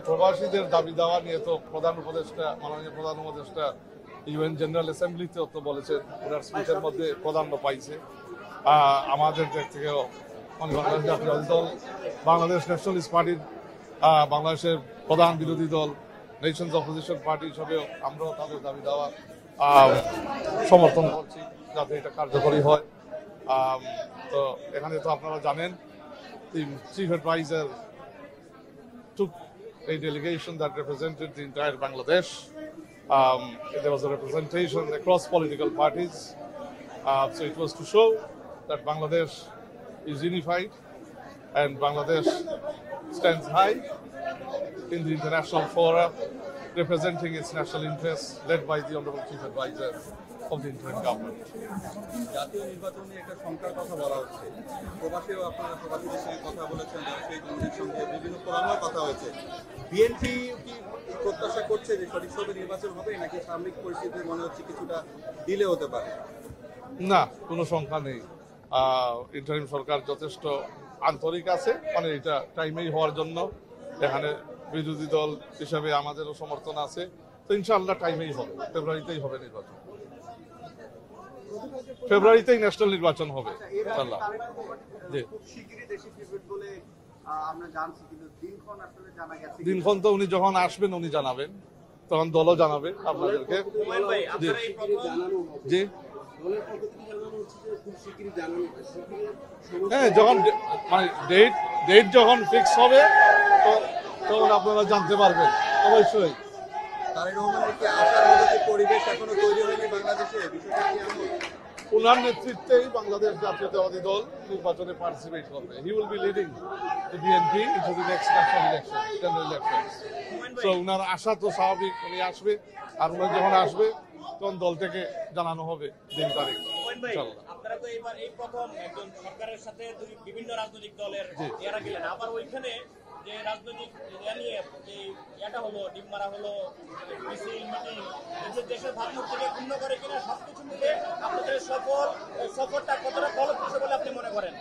প্রবাসীদের দাবি দেওয়া নিয়ে তো মাননীয় প্রধান উপদেষ্টা ইউএন জেনারেল অ্যাসেম্বলিতে তো বলেছেন, ওনার স্পিচের মধ্যে প্রাধান্য পাইছে। আমাদের দিক থেকেও বাংলাদেশ জাতীয়তাবাদী দল, বাংলাদেশ ন্যাশনালিস্ট পার্টির বাংলাদেশের প্রধান বিরোধী দল নেশনস অপোজিশন পার্টি হিসাবেও আমরাও তাদের দাবি দেওয়া সমর্থন করছি যাতে এটা কার্যকরী হয়। তো এখানে তো আপনারা জানেন, the chief advisor took a delegation that represented the entire Bangladesh. There was a representation across political parties. So it was to show that Bangladesh is unified and Bangladesh stands high in the international fora, representing its national interests, led by the Honorable Chief Advisor of the interim government. জাতীয় নির্বাচনে একটা সংখ্যার কথা বলা হচ্ছে, প্রবাসীও আপনারা প্রবাসীদের সঙ্গে কথা বলেছেন, ব্যবসায়ী কমিটির সঙ্গে বিভিন্ন ফোরামেও কথা হয়েছে। বিএনপি কি প্রত্যাশা করছে যে সঠিকভাবে নির্বাচন হবে, নাকি সামরিক পরিস্থিতি মনে হচ্ছে কিছুটা ডিলে হতে পারে? না, কোনো সংখ্যা নেই। ইন্টারিম সরকার যথেষ্ট আন্তরিক আছে, মানে এটা টাইমেই হওয়ার জন্য। এখানে বিরোধী দল হিসাবে আমাদেরও সমর্থন আছে। তো ইনশাআল্লাহ টাইমেই হবে, ফেব্রুয়ারিতেই হবে নির্বাচন। ফেব্রুয়ারিতেই ন্যাশনাল নির্বাচন হবে ইনশাআল্লাহ। দিনক্ষণ তো উনি যখন আসবেন উনি জানাবেন, তখন দলও জানাবে আপনাদেরকে। জি হ্যাঁ, যখন মানে ডেট যখন ফিক্স হবে তখন আপনারা জানতে পারবেন অবশ্যই। ওনার নেতৃত্বেই বাংলাদেশ জাতীয়তাবাদী দল নির্বাচনে পার্টিসিপেট করবে। He will be leading the BNP into the next national election, general election. So ওনার আশা তো স্বাভাবিক, উনি আসবে। আর উনি যখন আসবে তখন দল থেকে জানানো হবে দিন তারিখ। আপনারা তো এবার এই প্রথম একজন সরকারের সাথে বিভিন্ন রাজনৈতিক দলের এরা গেলেন, আবার ওইখানে যে রাজনৈতিক নিয়ে এটা হলো ডিম মারা হলো, মিছিল মিটিং, দেশের ভাবমূর্তিকে ক্ষুণ্ণ করে কিনা সবকিছু মিলে আপনাদের সফরটা কতটা ফলপ্রসূ বলে আপনি মনে করেন?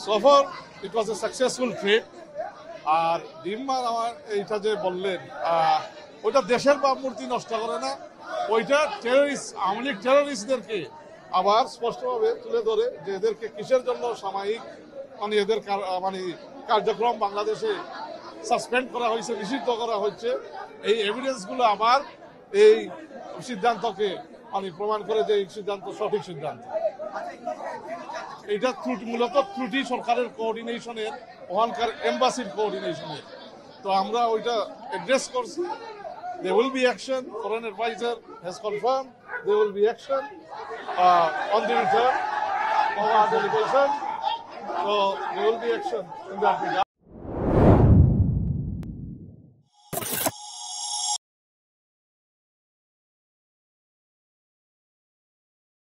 সফর ইট ওয়াজ এ সাকসেসফুল ট্রিপ। আর ডিম মারা এইটা যে বললেন, ওইটা দেশের ভাবমূর্তি নষ্ট করে না, ওইটা টেররিস্ট, আওয়ামী লীগ টেররিস্টদেরকে আবার স্পষ্টভাবে তুলে ধরে যে এদেরকে কিসের জন্য সাময়িক মানে এদের মানে কার্যক্রম বাংলাদেশে সাসপেন্ড করা হয়েছে, নিষিদ্ধ করা হচ্ছে। এই এভিডেন্সগুলো আবার এই সিদ্ধান্তকে মানে প্রমাণ করে যে এই সিদ্ধান্ত সঠিক সিদ্ধান্ত। এটা মূলত ত্রুটি সরকারের কোঅর্ডিনেশনের, ওখানকার এম্বাসির কোঅর্ডিনেশনের। তো আমরা ওইটা অ্যাড্রেস করছি। There will be action. Foreign advisor has confirmed there will be action on the return of our delegation. So there will be action in that regard.